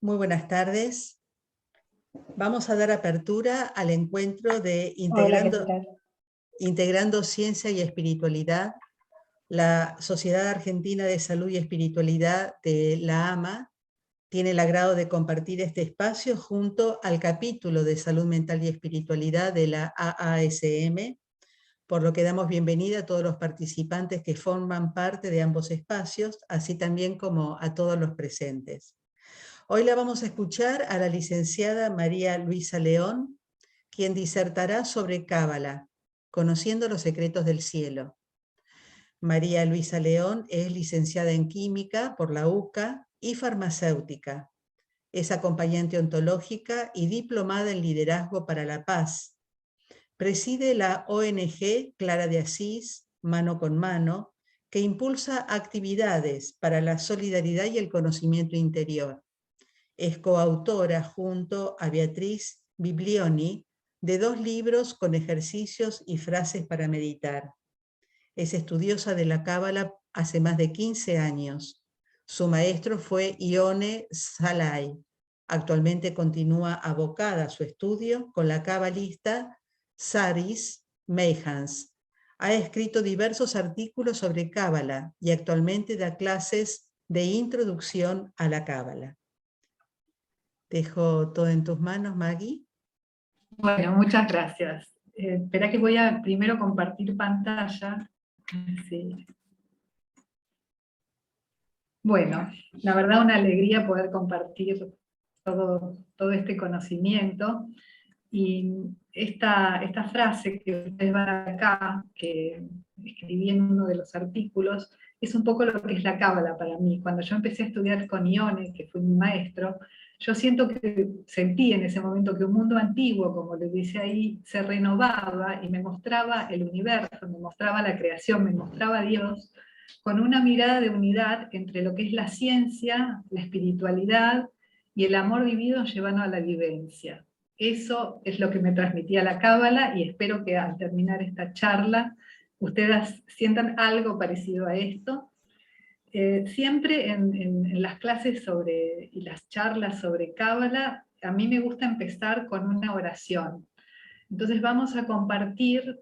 Muy buenas tardes. Vamos a dar apertura al encuentro de Hola, ¿qué tal? Integrando Ciencia y Espiritualidad, la Sociedad Argentina de Salud y Espiritualidad de la AMA tiene el agrado de compartir este espacio junto al capítulo de Salud Mental y Espiritualidad de la AASM, por lo que damos bienvenida a todos los participantes que forman parte de ambos espacios, así también como a todos los presentes. Hoy la vamos a escuchar a la licenciada María Luisa León, quien disertará sobre Cábala, conociendo los secretos del cielo. María Luisa León es licenciada en Química por la UCA y farmacéutica. Es acompañante ontológica y diplomada en Liderazgo para la Paz. Preside la ONG Clara de Asís, Mano con Mano, que impulsa actividades para la solidaridad y el conocimiento interior. Es coautora junto a Beatriz Biblioni de 2 libros con ejercicios y frases para meditar. Es estudiosa de la Cábala hace más de 15 años. Su maestro fue Ione Salai. Actualmente continúa abocada a su estudio con la cabalista Saris Meyhans. Ha escrito diversos artículos sobre Cábala y actualmente da clases de introducción a la Cábala. Dejo todo en tus manos, Maggie. Bueno, muchas gracias. Espera que voy a primero compartir pantalla. Sí. Bueno, la verdad una alegría poder compartir todo este conocimiento. Y esta frase que ustedes van acá, que escribí en uno de los artículos, es un poco lo que es la Cábala para mí. Cuando yo empecé a estudiar con Ione, que fue mi maestro, yo sentí en ese momento que un mundo antiguo, como le dice ahí, se renovaba y me mostraba el universo, me mostraba la creación, me mostraba a Dios, con una mirada de unidad entre lo que es la ciencia, la espiritualidad y el amor divino llevado a la vivencia. Eso es lo que me transmitía la Cábala y espero que al terminar esta charla ustedes sientan algo parecido a esto. Siempre en las clases y las charlas sobre Cábala, a mí me gusta empezar con una oración. Entonces vamos a compartir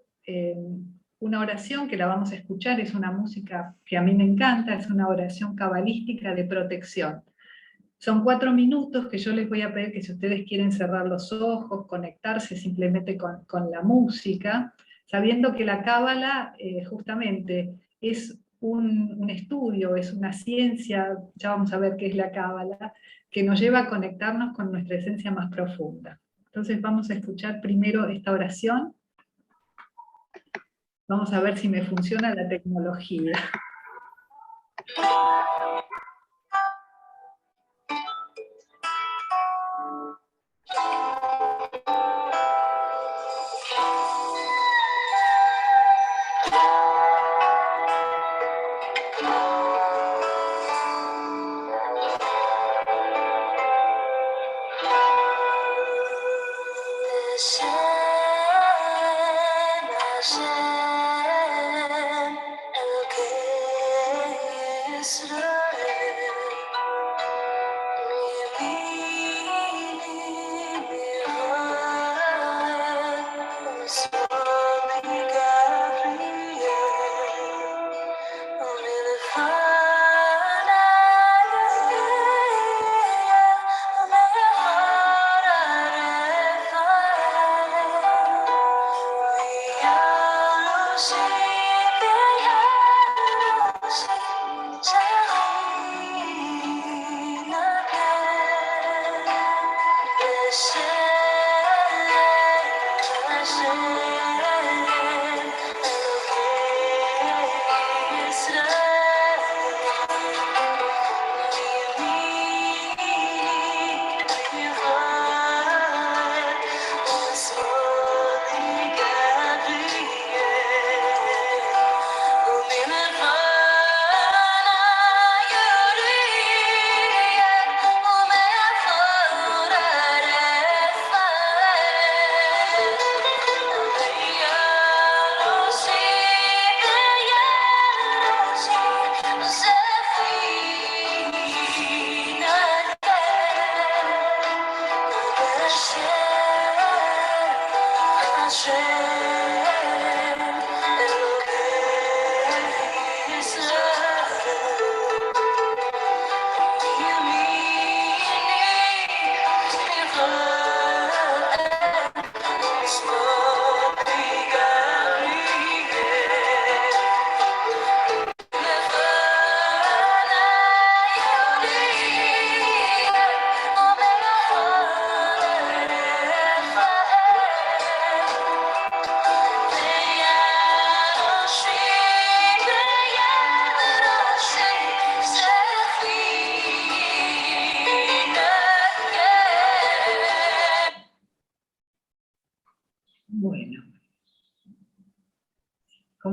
una oración que la vamos a escuchar, es una música que a mí me encanta, es una oración cabalística de protección. Son 4 minutos que yo les voy a pedir que si ustedes quieren cerrar los ojos, conectarse simplemente con la música, sabiendo que la Cábala justamente es un estudio, es una ciencia, ya vamos a ver qué es la Cábala, que nos lleva a conectarnos con nuestra esencia más profunda. Entonces vamos a escuchar primero esta oración. Vamos a ver si me funciona la tecnología.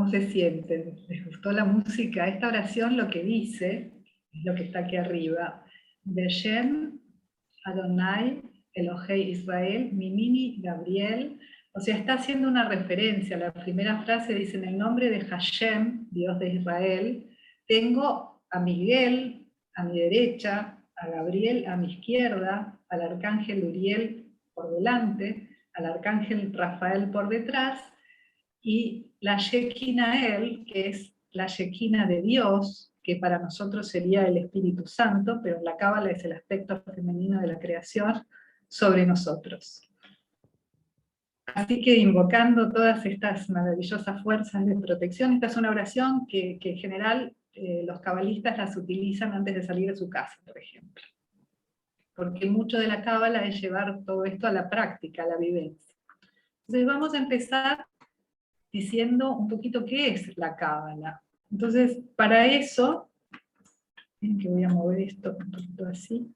¿Cómo se sienten? ¿Les gustó la música? Esta oración lo que dice, es lo que está aquí arriba, Beshem Adonai Elohei Israel, Mimini Gabriel, o sea, está haciendo una referencia. La primera frase dice, en el nombre de Hashem, Dios de Israel, tengo a Miguel a mi derecha, a Gabriel a mi izquierda, al arcángel Uriel por delante, al arcángel Rafael por detrás, y la Shekinah, que es la Shekinah de Dios, que para nosotros sería el Espíritu Santo, pero en la Cábala es el aspecto femenino de la creación, sobre nosotros. Así que invocando todas estas maravillosas fuerzas de protección, esta es una oración que en general los cabalistas las utilizan antes de salir de su casa, por ejemplo. Porque mucho de la Cábala es llevar todo esto a la práctica, a la vivencia. Entonces vamos a empezar diciendo un poquito qué es la Cábala. Entonces, para eso, miren que voy a mover esto un poquito así.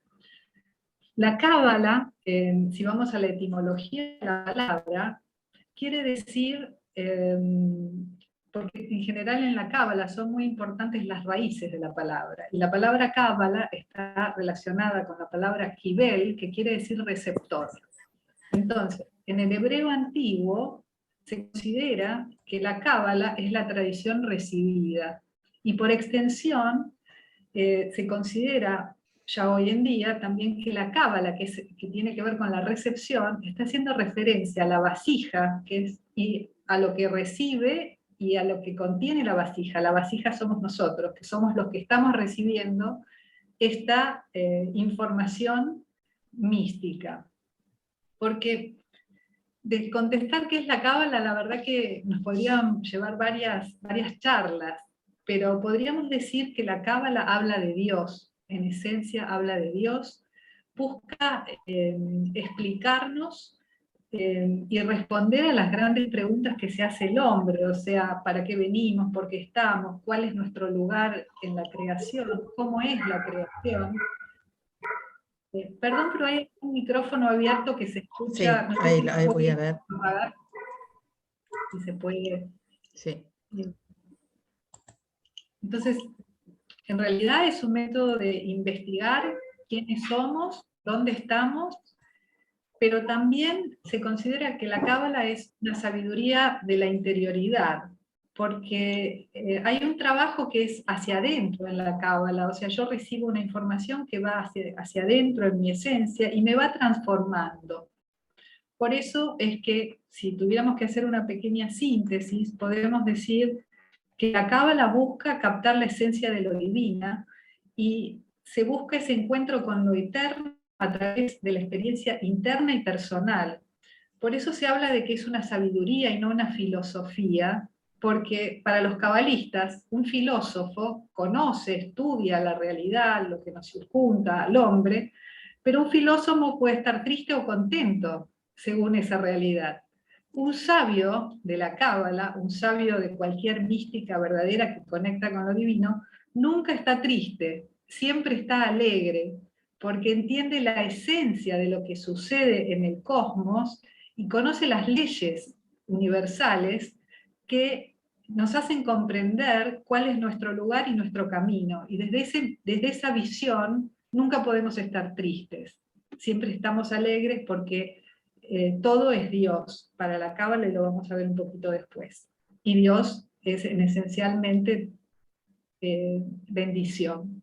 La Cábala, si vamos a la etimología de la palabra, quiere decir, porque en general en la Cábala son muy importantes las raíces de la palabra, y la palabra Cábala está relacionada con la palabra Kibel, que quiere decir receptor. Entonces, en el hebreo antiguo, se considera que la Cábala es la tradición recibida, y por extensión se considera ya hoy en día también que la Cábala, que tiene que ver con la recepción, está haciendo referencia a la vasija, y a lo que recibe y a lo que contiene la vasija. La vasija somos nosotros, que somos los que estamos recibiendo esta información mística. Porque de contestar qué es la Cábala, la verdad que nos podrían llevar varias charlas, pero podríamos decir que la Cábala habla de Dios, en esencia habla de Dios, busca explicarnos y responder a las grandes preguntas que se hace el hombre, o sea, ¿para qué venimos? ¿Por qué estamos? ¿Cuál es nuestro lugar en la creación? ¿Cómo es la creación? Perdón, pero hay un micrófono abierto que se escucha. Sí, No sé ahí voy a ver. apagar, si se puede. Sí. Entonces, en realidad es un método de investigar quiénes somos, dónde estamos, pero también se considera que la Cábala es una sabiduría de la interioridad, porque hay un trabajo que es hacia adentro en la Cábala, o sea, yo recibo una información que va hacia adentro en mi esencia y me va transformando. Por eso es que, si tuviéramos que hacer una pequeña síntesis, podemos decir que la Cábala busca captar la esencia de lo divina, y se busca ese encuentro con lo eterno a través de la experiencia interna y personal. Por eso se habla de que es una sabiduría y no una filosofía, porque para los cabalistas, un filósofo conoce, estudia la realidad, lo que nos circunda al hombre, pero un filósofo puede estar triste o contento según esa realidad. Un sabio de la Cábala, un sabio de cualquier mística verdadera que conecta con lo divino, nunca está triste, siempre está alegre, porque entiende la esencia de lo que sucede en el cosmos y conoce las leyes universales que nos hacen comprender cuál es nuestro lugar y nuestro camino. Y desde esa visión nunca podemos estar tristes, siempre estamos alegres porque todo es Dios. Para la Cábala, y lo vamos a ver un poquito después. Y Dios es esencialmente bendición.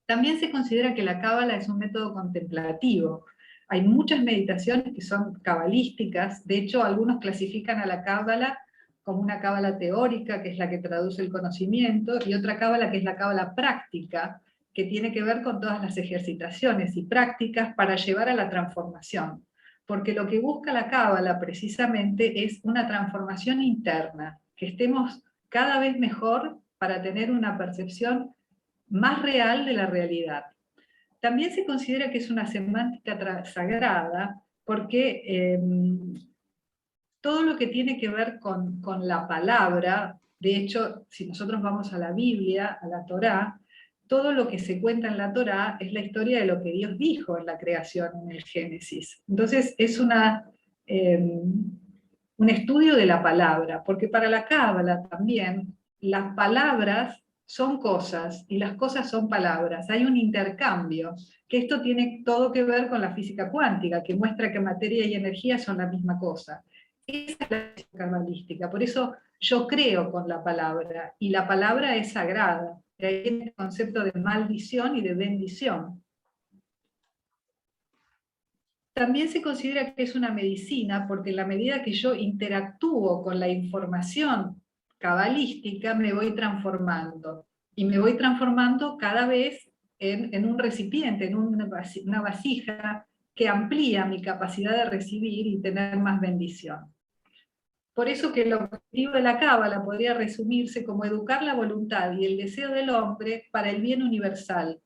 También se considera que la Cábala es un método contemplativo. Hay muchas meditaciones que son cabalísticas, de hecho algunos clasifican a la Cábala como una Cábala teórica, que es la que traduce el conocimiento, y otra Cábala que es la Cábala práctica, que tiene que ver con todas las ejercitaciones y prácticas para llevar a la transformación. Porque lo que busca la Cábala precisamente es una transformación interna, que estemos cada vez mejor para tener una percepción más real de la realidad. También se considera que es una semántica sagrada, porque todo lo que tiene que ver con la palabra, de hecho, si nosotros vamos a la Biblia, a la Torá, todo lo que se cuenta en la Torá es la historia de lo que Dios dijo en la creación, en el Génesis. Entonces es una un estudio de la palabra, porque para la Cábala también las palabras son cosas y las cosas son palabras. Hay un intercambio, que esto tiene todo que ver con la física cuántica, que muestra que materia y energía son la misma cosa. Esa es la física cabalística, por eso yo creo con la palabra, y la palabra es sagrada. De ahí el concepto de maldición y de bendición. También se considera que es una medicina porque en la medida que yo interactúo con la información cabalística me voy transformando. Y me voy transformando cada vez en un recipiente, en una vasija que amplía mi capacidad de recibir y tener más bendición. Por eso que el objetivo de la Cábala podría resumirse como educar la voluntad y el deseo del hombre para el bien universal,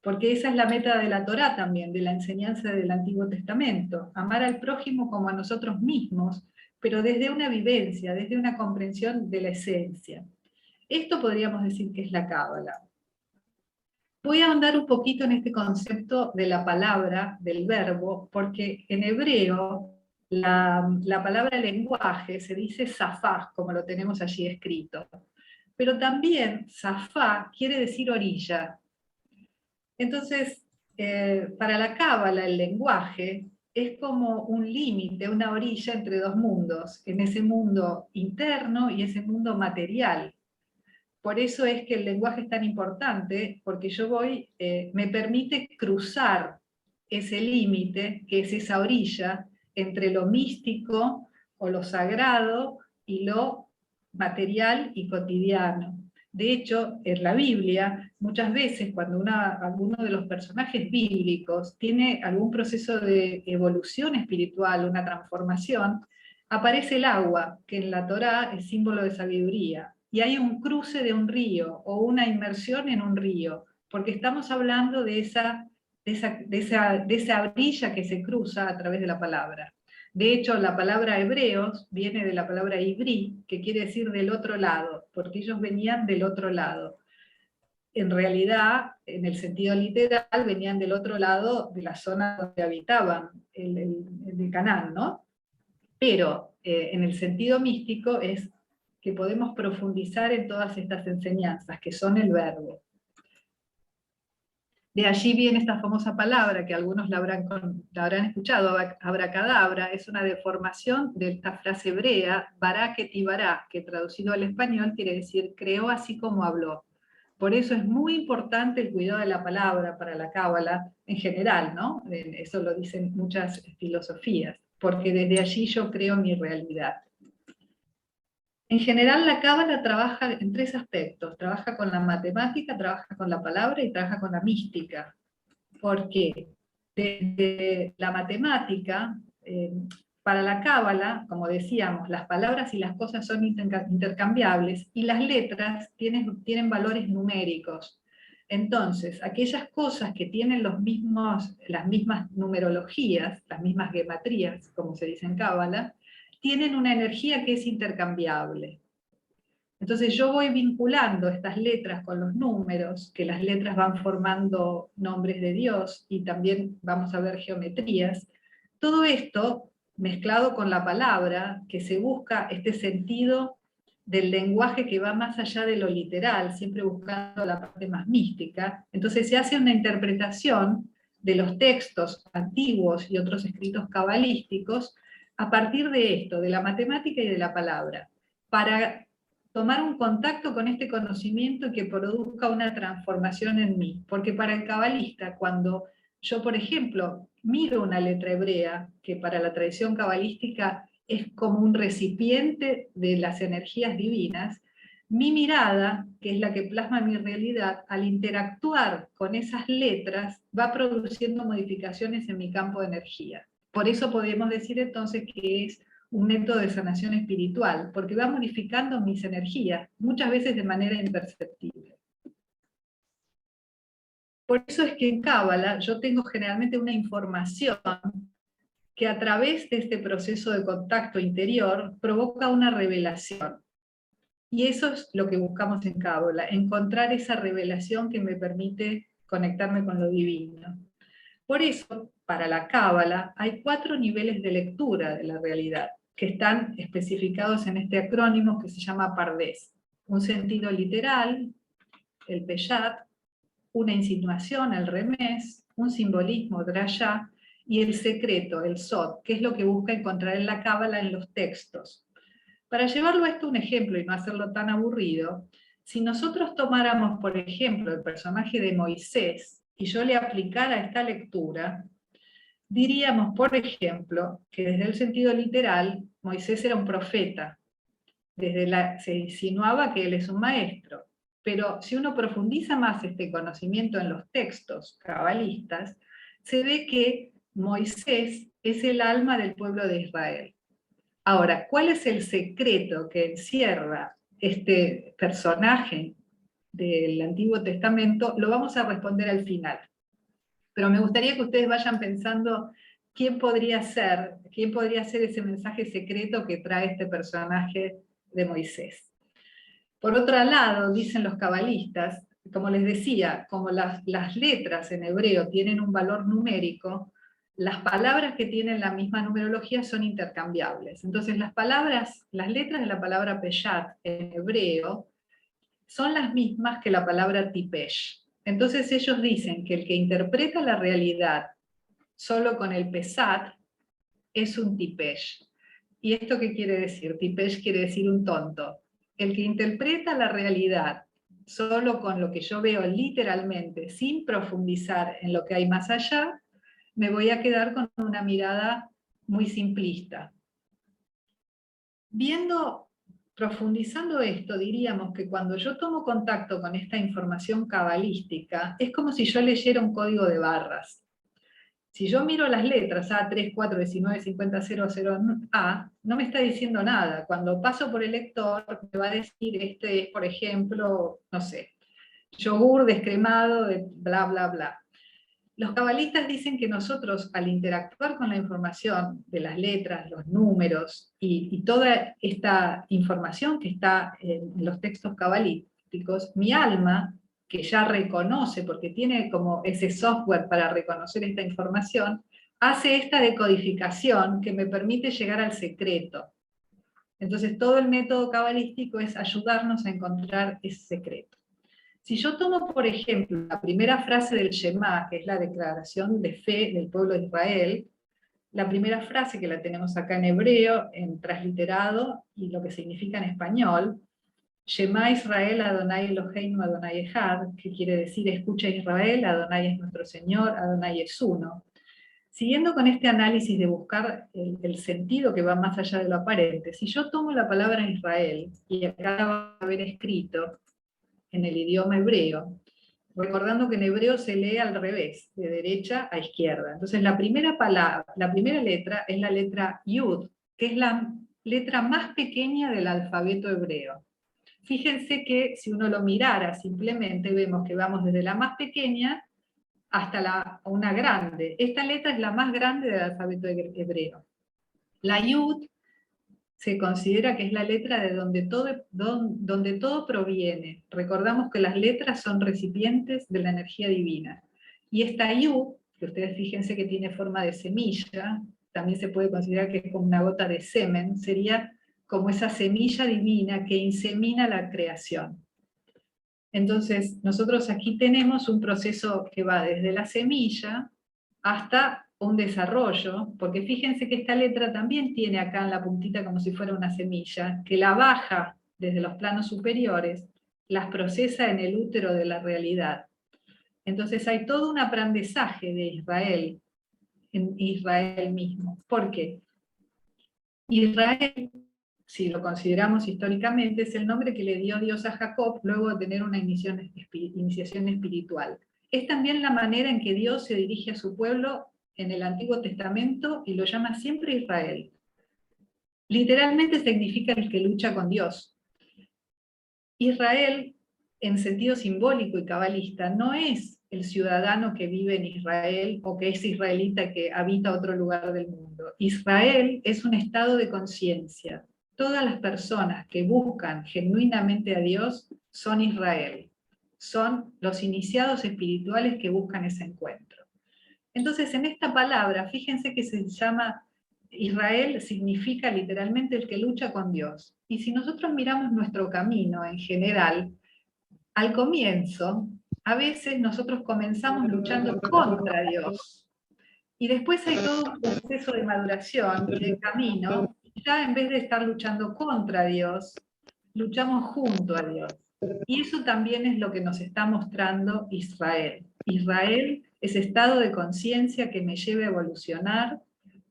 porque esa es la meta de la Torá también, de la enseñanza del Antiguo Testamento, amar al prójimo como a nosotros mismos, pero desde una vivencia, desde una comprensión de la esencia. Esto podríamos decir que es la Cábala. Voy a ahondar un poquito en este concepto de la palabra, del verbo, porque en hebreo la palabra lenguaje se dice safá, como lo tenemos allí escrito. Pero también safá quiere decir orilla. Entonces, para la Cábala el lenguaje es como un límite, una orilla entre dos mundos, en ese mundo interno y ese mundo material. Por eso es que el lenguaje es tan importante, porque me permite cruzar ese límite, que es esa orilla, entre lo místico o lo sagrado y lo material y cotidiano. De hecho, en la Biblia, muchas veces cuando alguno de los personajes bíblicos tiene algún proceso de evolución espiritual, una transformación, aparece el agua, que en la Torá es símbolo de sabiduría, y hay un cruce de un río o una inmersión en un río, porque estamos hablando de esa orilla que se cruza a través de la palabra. De hecho, la palabra hebreos viene de la palabra ibrí, que quiere decir del otro lado, porque ellos venían del otro lado. En realidad, en el sentido literal, venían del otro lado de la zona donde habitaban, el de Canaán, ¿no? Pero en el sentido místico es que podemos profundizar en todas estas enseñanzas, que son el verbo. De allí viene esta famosa palabra, que algunos la habrán escuchado, abracadabra, es una deformación de esta frase hebrea, barak y bará, que traducido al español quiere decir creó así como habló. Por eso es muy importante el cuidado de la palabra para la Cábala en general, ¿no? Eso lo dicen muchas filosofías, porque desde allí yo creo mi realidad. En general la Cábala trabaja en tres aspectos, trabaja con la matemática, trabaja con la palabra y trabaja con la mística. Porque desde la matemática, para la Cábala, como decíamos, las palabras y las cosas son intercambiables y las letras tienen valores numéricos. Entonces, aquellas cosas que tienen las mismas numerologías, las mismas gematrías, como se dice en Cábala, tienen una energía que es intercambiable. Entonces yo voy vinculando estas letras con los números, que las letras van formando nombres de Dios, y también vamos a ver geometrías. Todo esto mezclado con la palabra, que se busca este sentido del lenguaje que va más allá de lo literal, siempre buscando la parte más mística. Entonces se hace una interpretación de los textos antiguos y otros escritos cabalísticos a partir de esto, de la matemática y de la palabra, para tomar un contacto con este conocimiento y que produzca una transformación en mí. Porque para el cabalista, cuando yo, por ejemplo, miro una letra hebrea, que para la tradición cabalística es como un recipiente de las energías divinas, mi mirada, que es la que plasma mi realidad, al interactuar con esas letras, va produciendo modificaciones en mi campo de energía. Por eso podemos decir entonces que es un método de sanación espiritual, porque va modificando mis energías, muchas veces de manera imperceptible. Por eso es que en Cábala yo tengo generalmente una información que a través de este proceso de contacto interior provoca una revelación. Y eso es lo que buscamos en Cábala, encontrar esa revelación que me permite conectarme con lo divino. Por eso, para la Cábala, hay 4 niveles de lectura de la realidad. que están especificados en este acrónimo que se llama Pardes. Un sentido literal, el Peshat, una insinuación, el remés, un simbolismo, drayá, y el secreto, el sod, que es lo que busca encontrar en la cábala en los textos. Para llevarlo a esto un ejemplo y no hacerlo tan aburrido, si nosotros tomáramos, por ejemplo, el personaje de Moisés, y yo le aplicara esta lectura, diríamos, por ejemplo, que desde el sentido literal, Moisés era un profeta. Se insinuaba que él es un maestro. Pero si uno profundiza más este conocimiento en los textos cabalistas, se ve que Moisés es el alma del pueblo de Israel. Ahora, ¿cuál es el secreto que encierra este personaje del Antiguo Testamento? Lo vamos a responder al final. Pero me gustaría que ustedes vayan pensando quién podría ser ese mensaje secreto que trae este personaje de Moisés. Por otro lado, dicen los cabalistas, como les decía, como las letras en hebreo tienen un valor numérico, las palabras que tienen la misma numerología son intercambiables. Entonces las letras de la palabra Peshat en hebreo son las mismas que la palabra Tipesh. Entonces ellos dicen que el que interpreta la realidad solo con el Pesat es un Tipesh. ¿Y esto qué quiere decir? Tipesh quiere decir un tonto. El que interpreta la realidad solo con lo que yo veo literalmente, sin profundizar en lo que hay más allá, me voy a quedar con una mirada muy simplista. Profundizando esto, diríamos que cuando yo tomo contacto con esta información cabalística, es como si yo leyera un código de barras. Si yo miro las letras A, 3, 4, 19, 50, 0, 0, A, no me está diciendo nada. Cuando paso por el lector, me va a decir, este es, por ejemplo, no sé, yogur descremado de bla, bla, bla. Los cabalistas dicen que nosotros, al interactuar con la información de las letras, los números y toda esta información que está en los textos cabalísticos, mi alma, que ya reconoce, porque tiene como ese software para reconocer esta información, hace esta decodificación que me permite llegar al secreto. Entonces todo el método cabalístico es ayudarnos a encontrar ese secreto. Si yo tomo, por ejemplo, la primera frase del Shema, que es la declaración de fe del pueblo de Israel, la primera frase que la tenemos acá en hebreo, en transliterado, y lo que significa en español, Shema Israel, Adonai Eloheinu, Adonai Echad, que quiere decir, escucha Israel, Adonai es nuestro Señor, Adonai es uno. Siguiendo con este análisis de buscar el sentido que va más allá de lo aparente, si yo tomo la palabra Israel, y acá la va a haber escrito, en el idioma hebreo, recordando que en hebreo se lee al revés, de derecha a izquierda. Entonces la primera letra es la letra Yud, que es la letra más pequeña del alfabeto hebreo. Fíjense que si uno lo mirara simplemente, vemos que vamos desde la más pequeña hasta una grande. Esta letra es la más grande del alfabeto hebreo. La Yud se considera que es la letra de donde todo proviene. Recordamos que las letras son recipientes de la energía divina. Y esta Yud, que ustedes fíjense que tiene forma de semilla, también se puede considerar que es como una gota de semen, sería como esa semilla divina que insemina la creación. Entonces, nosotros aquí tenemos un proceso que va desde la semilla hasta un desarrollo, porque fíjense que esta letra también tiene acá en la puntita como si fuera una semilla, que la baja desde los planos superiores, las procesa en el útero de la realidad. Entonces hay todo un aprendizaje de Israel, en Israel mismo. ¿Por qué? Israel, si lo consideramos históricamente, es el nombre que le dio Dios a Jacob luego de tener una iniciación espiritual. Es también la manera en que Dios se dirige a su pueblo en el Antiguo Testamento y lo llama siempre Israel. Literalmente significa el que lucha con Dios. Israel, en sentido simbólico y cabalista, no es el ciudadano que vive en Israel o que es israelita que habita otro lugar del mundo. Israel es un estado de conciencia. Todas las personas que buscan genuinamente a Dios son Israel. Son los iniciados espirituales que buscan ese encuentro. Entonces, en esta palabra, fíjense que se llama Israel significa literalmente el que lucha con Dios. Y si nosotros miramos nuestro camino en general, al comienzo, a veces nosotros comenzamos luchando contra Dios. Y después hay todo un proceso de maduración y de camino. Ya en vez de estar luchando contra Dios, luchamos junto a Dios. Y eso también es lo que nos está mostrando Israel. Israel es estado de conciencia que me lleva a evolucionar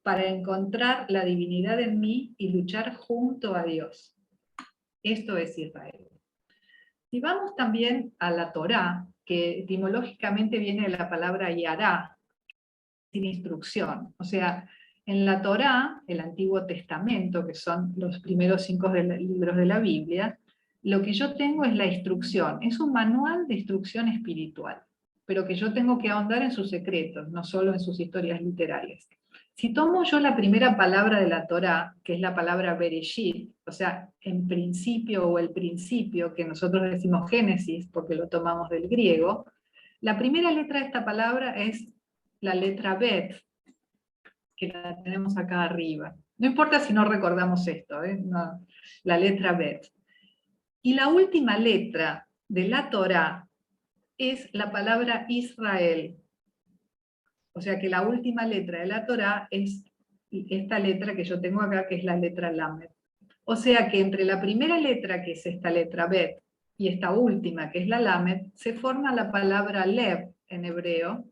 para encontrar la divinidad en mí y luchar junto a Dios. Esto es Israel. Si vamos también a la Torá, que etimológicamente viene de la palabra yará, sin instrucción. O sea, en la Torá, el Antiguo Testamento, que son los primeros 5 libros de la Biblia, lo que yo tengo es la instrucción. Es un manual de instrucción espiritual, pero que yo tengo que ahondar en sus secretos, no solo en sus historias literarias. Si tomo yo la primera palabra de la Torá, que es la palabra Bereshit, o sea, en principio o el principio, que nosotros decimos Génesis porque lo tomamos del griego, la primera letra de esta palabra es la letra Bet, que la tenemos acá arriba. No importa si no recordamos esto, no, la letra Bet. Y la última letra de la Torá es la palabra Israel. O sea que la última letra de la Torá es esta letra que yo tengo acá, que es la letra Lamed. O sea que entre la primera letra, que es esta letra Bet, y esta última, que es la Lamed, se forma la palabra Lev en hebreo,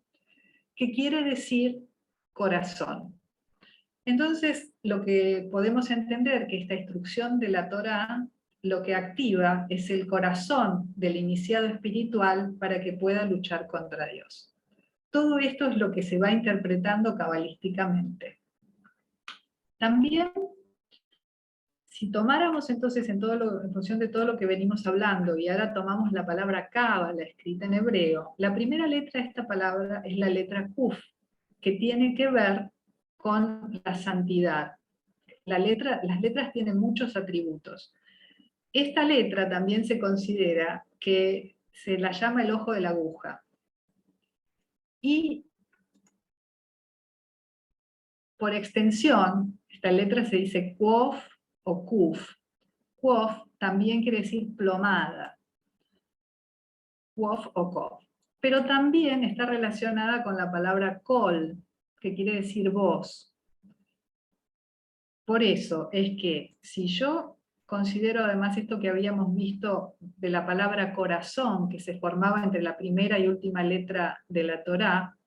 que quiere decir corazón. Entonces, lo que podemos entender que esta instrucción de la Torá lo que activa es el corazón del iniciado espiritual para que pueda luchar contra Dios. Todo esto es lo que se va interpretando cabalísticamente. También, si tomáramos entonces en función de todo lo que venimos hablando, y ahora tomamos la palabra Cábala escrita en hebreo, la primera letra de esta palabra es la letra Kuf, que tiene que ver con la santidad. Las letras tienen muchos atributos. Esta letra también se considera que se la llama el ojo de la aguja. Y por extensión, esta letra se dice Quof o Kuf. Quof también quiere decir plomada. Quof o Kof. Pero también está relacionada con la palabra Kol, que quiere decir voz. Por eso es que si yo considero además esto que habíamos visto de la palabra corazón, que se formaba entre la primera y última letra de la Torá,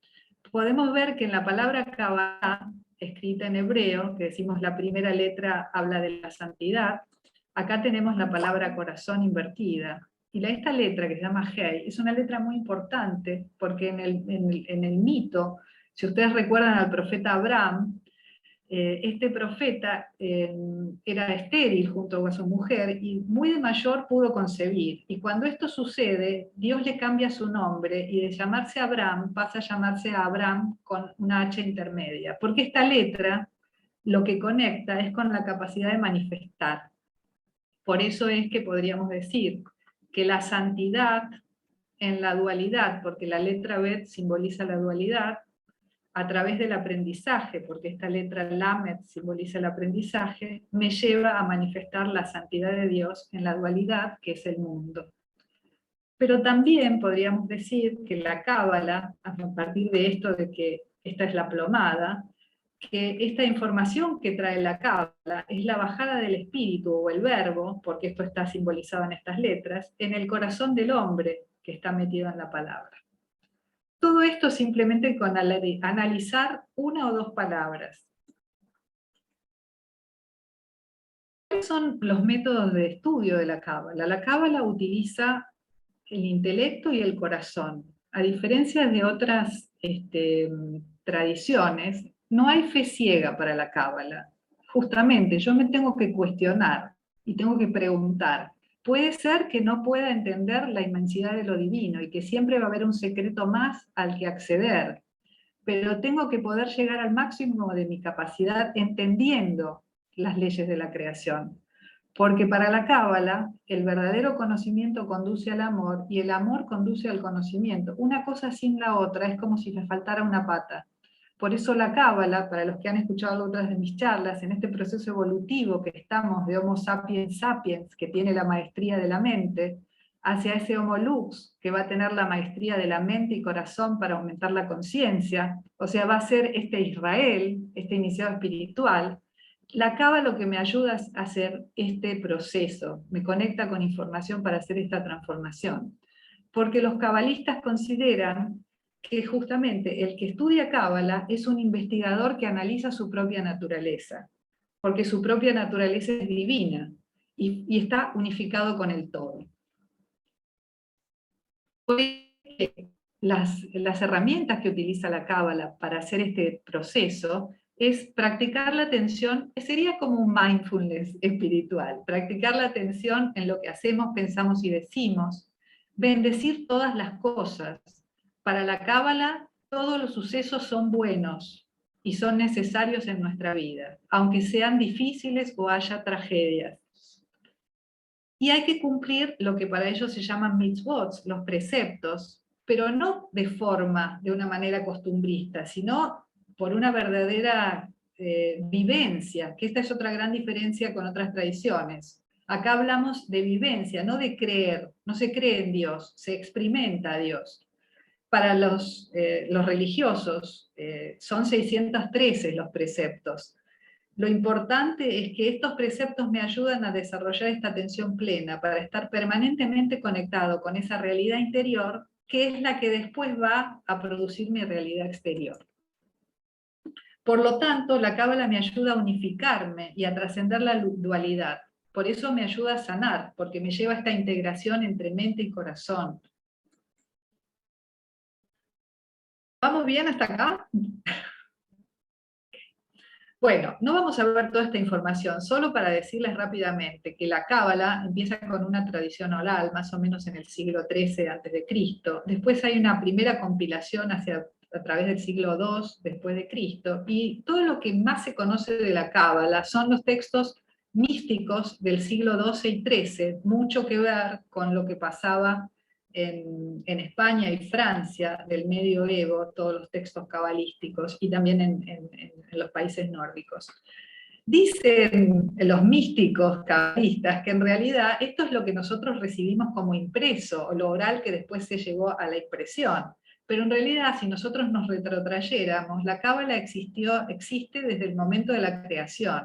podemos ver que en la palabra Kabbalah, escrita en hebreo, que decimos la primera letra habla de la santidad, acá tenemos la palabra corazón invertida. Y esta letra, que se llama Hei, es una letra muy importante, porque en el mito, si ustedes recuerdan al profeta Abraham, este profeta era estéril junto a su mujer y muy de mayor pudo concebir. Y cuando esto sucede, Dios le cambia su nombre y de llamarse Abraham pasa a llamarse Abraham con una H intermedia. Porque esta letra lo que conecta es con la capacidad de manifestar. Por eso es que podríamos decir que la santidad en la dualidad, porque la letra Bet simboliza la dualidad, a través del aprendizaje, porque esta letra Lamed simboliza el aprendizaje, me lleva a manifestar la santidad de Dios en la dualidad, que es el mundo. Pero también podríamos decir que la Cábala, a partir de esto de que esta es la plomada, que esta información que trae la Cábala es la bajada del espíritu o el verbo, porque esto está simbolizado en estas letras, en el corazón del hombre que está metido en la palabra. Todo esto simplemente con analizar una o dos palabras. ¿Cuáles son los métodos de estudio de la Cábala? La Cábala utiliza el intelecto y el corazón. A diferencia de otras tradiciones, no hay fe ciega para la Cábala. Justamente, yo me tengo que cuestionar y tengo que preguntar. Puede ser que no pueda entender la inmensidad de lo divino y que siempre va a haber un secreto más al que acceder, pero tengo que poder llegar al máximo de mi capacidad entendiendo las leyes de la creación. Porque para la Cábala, el verdadero conocimiento conduce al amor y el amor conduce al conocimiento. Una cosa sin la otra es como si le faltara una pata. Por eso la Cábala, para los que han escuchado otras de mis charlas, en este proceso evolutivo que estamos de Homo sapiens sapiens, que tiene la maestría de la mente, hacia ese Homo lux, que va a tener la maestría de la mente y corazón para aumentar la conciencia, o sea, va a ser este Israel, este iniciado espiritual. La Cábala lo que me ayuda a hacer este proceso, me conecta con información para hacer esta transformación. Porque los cabalistas consideran que justamente el que estudia Cábala es un investigador que analiza su propia naturaleza, porque su propia naturaleza es divina y está unificado con el todo. Las herramientas que utiliza la Cábala para hacer este proceso es practicar la atención, que sería como un mindfulness espiritual, practicar la atención en lo que hacemos, pensamos y decimos, bendecir todas las cosas. Para la Cábala, todos los sucesos son buenos y son necesarios en nuestra vida, aunque sean difíciles o haya tragedias. Y hay que cumplir lo que para ellos se llaman mitzvot, los preceptos, pero no de una manera costumbrista, sino por una verdadera vivencia, que esta es otra gran diferencia con otras tradiciones. Acá hablamos de vivencia, no de creer, no se cree en Dios, se experimenta a Dios. Para los religiosos son 613 los preceptos. Lo importante es que estos preceptos me ayudan a desarrollar esta atención plena para estar permanentemente conectado con esa realidad interior, que es la que después va a producir mi realidad exterior. Por lo tanto, la Cábala me ayuda a unificarme y a trascender la dualidad. Por eso me ayuda a sanar, porque me lleva a esta integración entre mente y corazón. ¿Vamos bien hasta acá? Bueno, no vamos a ver toda esta información, solo para decirles rápidamente que la Cábala empieza con una tradición oral, más o menos en el siglo XIII a.C. Después hay una primera compilación a través del siglo II después de Cristo, y todo lo que más se conoce de la Cábala son los textos místicos del siglo XII y XIII, mucho que ver con lo que pasaba en España y Francia del medioevo, todos los textos cabalísticos, y también en los países nórdicos. Dicen los místicos cabalistas que en realidad esto es lo que nosotros recibimos como impreso, o lo oral que después se llevó a la impresión. Pero en realidad, si nosotros nos retrotrayéramos, la Cábala existe desde el momento de la creación.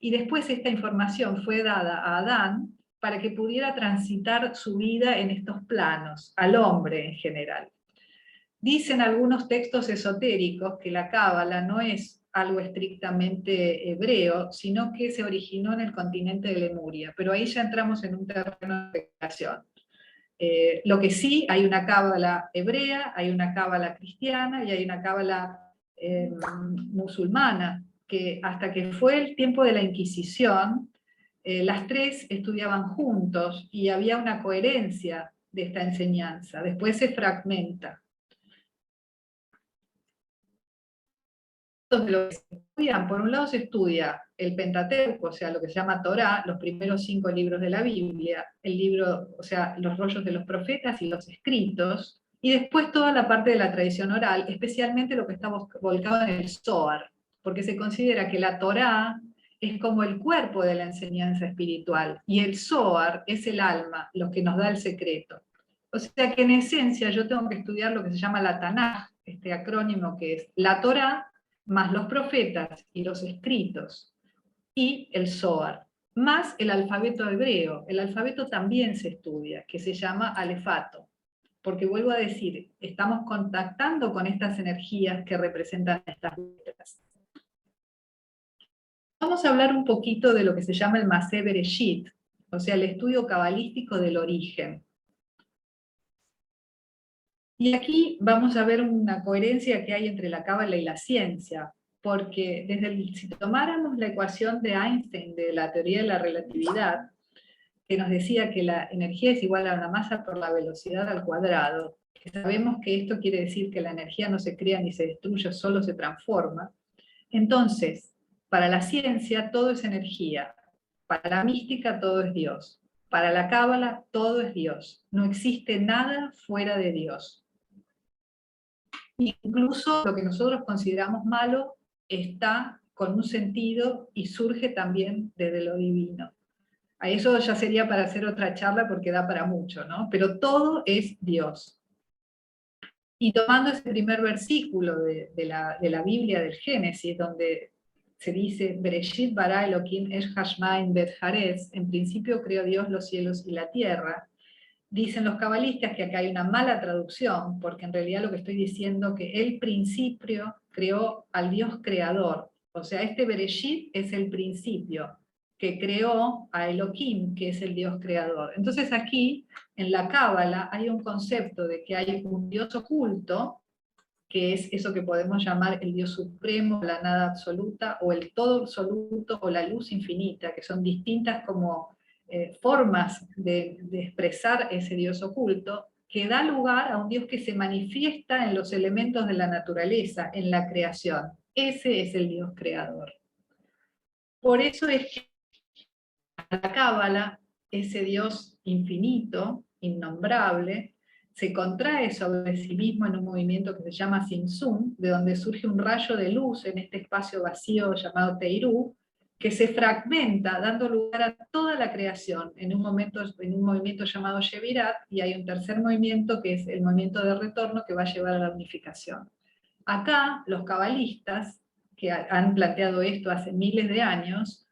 Y después esta información fue dada a Adán para que pudiera transitar su vida en estos planos, al hombre en general. Dicen algunos textos esotéricos que la Cábala no es algo estrictamente hebreo, sino que se originó en el continente de Lemuria, pero ahí ya entramos en un terreno de especulación. Lo que sí, hay una Cábala hebrea, hay una Cábala cristiana y hay una Cábala musulmana, que hasta que fue el tiempo de la Inquisición, las tres estudiaban juntos y había una coherencia de esta enseñanza. Después se fragmenta. De lo que se estudian, por un lado se estudia el Pentateuco, o sea, lo que se llama Torá, los primeros 5 libros de la Biblia, el libro, o sea, los rollos de los profetas y los escritos, y después toda la parte de la tradición oral, especialmente lo que está volcado en el Zohar, porque se considera que la Torá es como el cuerpo de la enseñanza espiritual, y el Zohar es el alma, lo que nos da el secreto. O sea que en esencia yo tengo que estudiar lo que se llama la Tanaj, este acrónimo que es la Torá, más los profetas y los escritos, y el Zohar, más el alfabeto hebreo. El alfabeto también se estudia, que se llama alefato, porque vuelvo a decir, estamos contactando con estas energías que representan estas letras. Vamos a hablar un poquito de lo que se llama el Masé Bereshit, o sea, el estudio cabalístico del origen. Y aquí vamos a ver una coherencia que hay entre la Cábala y la ciencia, porque si tomáramos la ecuación de Einstein de la teoría de la relatividad, que nos decía que la energía es igual a una masa por la velocidad al cuadrado, que sabemos que esto quiere decir que la energía no se crea ni se destruye, solo se transforma, entonces, para la ciencia todo es energía, para la mística todo es Dios, para la Cábala todo es Dios, no existe nada fuera de Dios. Incluso lo que nosotros consideramos malo está con un sentido y surge también desde lo divino. A eso ya sería para hacer otra charla porque da para mucho, ¿no? Pero todo es Dios. Y tomando ese primer versículo de la Biblia del Génesis, donde se dice, Bereshit bara Elohim esh hashmaim bet haaretz, en principio creó Dios los cielos y la tierra. Dicen los cabalistas que acá hay una mala traducción, porque en realidad lo que estoy diciendo es que el principio creó al Dios creador. O sea, este Bereshit es el principio que creó a Elohim, que es el Dios creador. Entonces aquí, en la Cábala, hay un concepto de que hay un Dios oculto, que es eso que podemos llamar el Dios supremo, la nada absoluta, o el todo absoluto, o la luz infinita, que son distintas como formas de expresar ese Dios oculto, que da lugar a un Dios que se manifiesta en los elementos de la naturaleza, en la creación. Ese es el Dios creador. Por eso es que en la Cábala, ese Dios infinito, innombrable, se contrae sobre sí mismo en un movimiento que se llama Simsum, de donde surge un rayo de luz en este espacio vacío llamado Teirú, que se fragmenta, dando lugar a toda la creación en un movimiento llamado Shevirat, y hay un tercer movimiento que es el movimiento de retorno que va a llevar a la unificación. Acá, los cabalistas, que han planteado esto hace miles de años,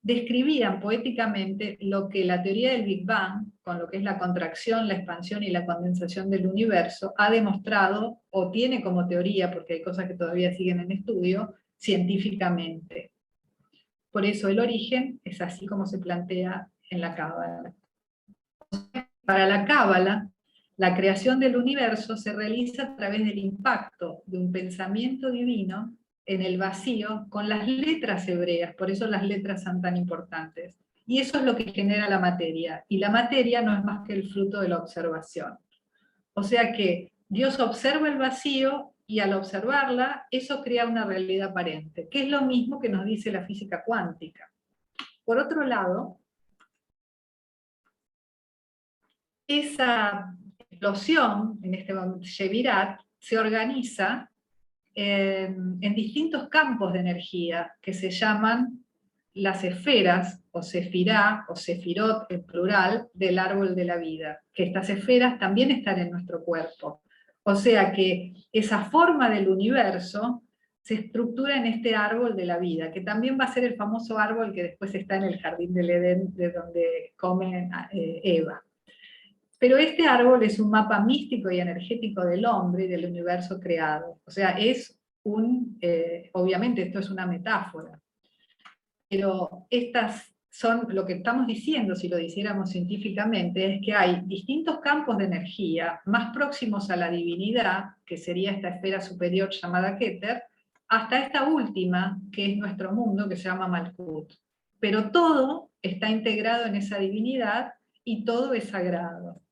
describían poéticamente lo que la teoría del Big Bang, con lo que es la contracción, la expansión y la condensación del universo, ha demostrado, o tiene como teoría, porque hay cosas que todavía siguen en estudio, científicamente. Por eso el origen es así como se plantea en la Cábala. Para la Cábala, la creación del universo se realiza a través del impacto de un pensamiento divino en el vacío con las letras hebreas, por eso las letras son tan importantes. Y eso es lo que genera la materia, y la materia no es más que el fruto de la observación. O sea que Dios observa el vacío y al observarla, eso crea una realidad aparente, que es lo mismo que nos dice la física cuántica. Por otro lado, esa explosión, en este momento Shevirat, se organiza en distintos campos de energía que se llaman las esferas, o sefirá, o sefirot en plural, del árbol de la vida, que estas esferas también están en nuestro cuerpo. O sea que esa forma del universo se estructura en este árbol de la vida, que también va a ser el famoso árbol que después está en el jardín del Edén, de donde come Eva. Pero este árbol es un mapa místico y energético del hombre y del universo creado. O sea, es obviamente esto es una metáfora, pero estas son, lo que estamos diciendo, si lo hiciéramos científicamente, es que hay distintos campos de energía más próximos a la divinidad, que sería esta esfera superior llamada Keter, hasta esta última, que es nuestro mundo, que se llama Malkut. Pero todo está integrado en esa divinidad y todo es sagrado.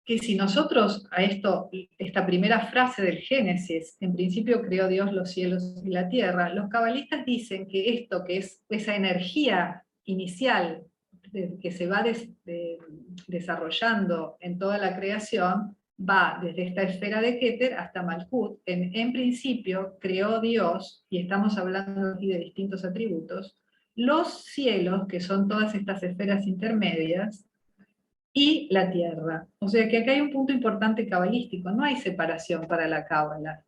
Que si nosotros a esta primera frase del Génesis, en principio creó Dios los cielos y la tierra, los cabalistas dicen que esto, que es esa energía inicial que se va desarrollando en toda la creación, va desde esta esfera de Keter hasta Malkut. En principio creó Dios, y estamos hablando aquí de distintos atributos, los cielos, que son todas estas esferas intermedias, y la tierra. O sea que acá hay un punto importante cabalístico, no hay separación para la cábala.